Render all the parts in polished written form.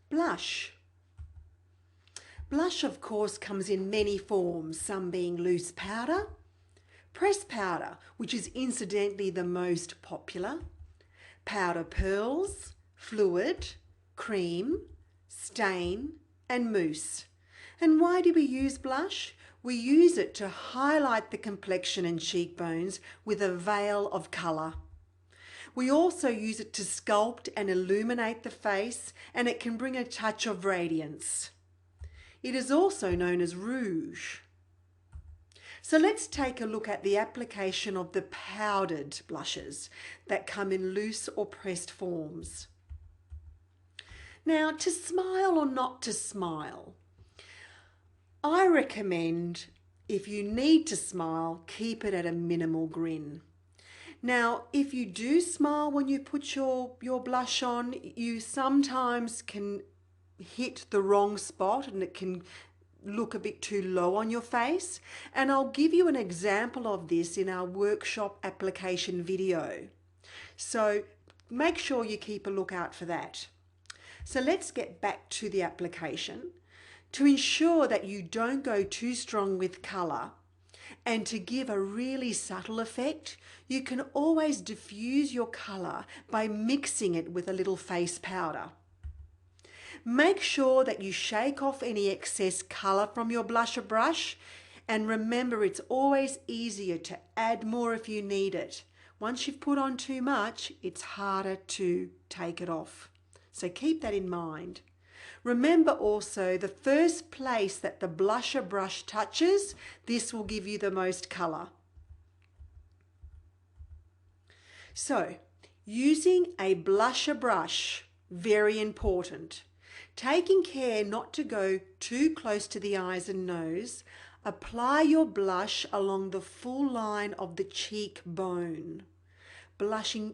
Blush. Blush, of course, comes in many forms, some being loose powder, pressed powder, which is incidentally the most popular, powder pearls, fluid, cream, stain, and mousse. And why do we use blush? We use it to highlight the complexion and cheekbones with a veil of colour. We also use it to sculpt and illuminate the face, and it can bring a touch of radiance. It is also known as rouge. So let's take a look at the application of the powdered blushes that come in loose or pressed forms. Now, to smile or not to smile, I recommend if you need to smile, keep it at a minimal grin. Now, if you do smile when you put your blush on, you sometimes can hit the wrong spot and it can look a bit too low on your face. And I'll give you an example of this in our workshop application video. So make sure you keep a lookout for that. So let's get back to the application. To ensure that you don't go too strong with colour and to give a really subtle effect, you can always diffuse your colour by mixing it with a little face powder. Make sure that you shake off any excess colour from your blusher brush, and remember it's always easier to add more if you need it. Once you've put on too much, it's harder to take it off. So keep that in mind. Remember also the first place that the blusher brush touches, this will give you the most colour. So, using a blusher brush, very important. Taking care not to go too close to the eyes and nose, apply your blush along the full line of the cheekbone, blushing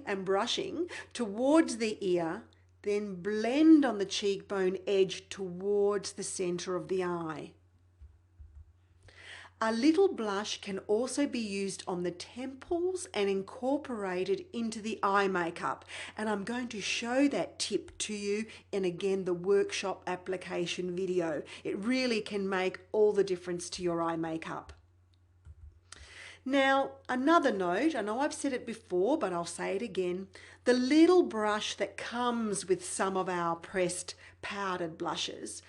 and brushing towards the ear, then blend on the cheekbone edge towards the center of the eye. A little blush can also be used on the temples and incorporated into the eye makeup. And I'm going to show that tip to you in, again, the workshop application video. It really can make all the difference to your eye makeup. Now, another note, I know I've said it before, but I'll say it again. The little brush that comes with some of our pressed powdered blushes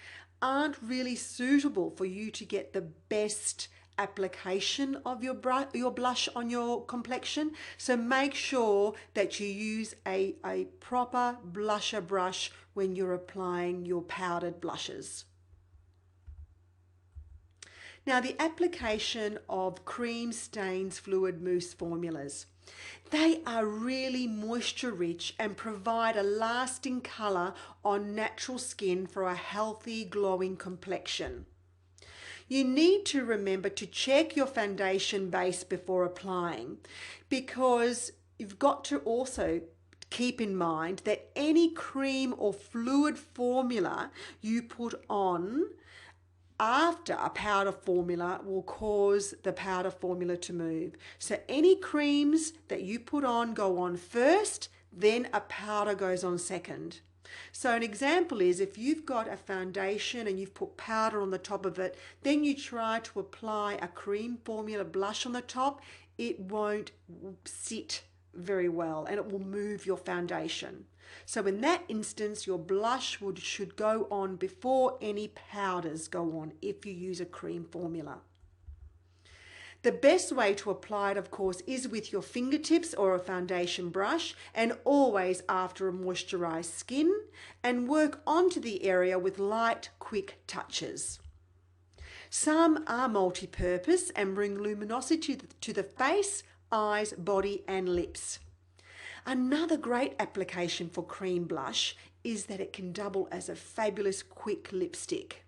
aren't really suitable for you to get the best application of your blush on your complexion. So make sure that you use a proper blusher brush when you're applying your powdered blushes. Now, the application of cream, stains, fluid, mousse formulas. They are really moisture rich and provide a lasting colour on natural skin for a healthy, glowing complexion. You need to remember to check your foundation base before applying, because you've got to also keep in mind that any cream or fluid formula you put on after a powder formula will cause the powder formula to move. So any creams that you put on go on first, then a powder goes on second. So an example is if you've got a foundation and you've put powder on the top of it, then you try to apply a cream formula blush on the top, it won't sit very well and it will move your foundation. So in that instance, your blush should go on before any powders go on if you use a cream formula. The best way to apply it, of course, is with your fingertips or a foundation brush, and always after a moisturized skin, and work onto the area with light, quick touches. Some are multi-purpose and bring luminosity to the face, eyes, body, and lips. Another great application for cream blush is that it can double as a fabulous quick lipstick.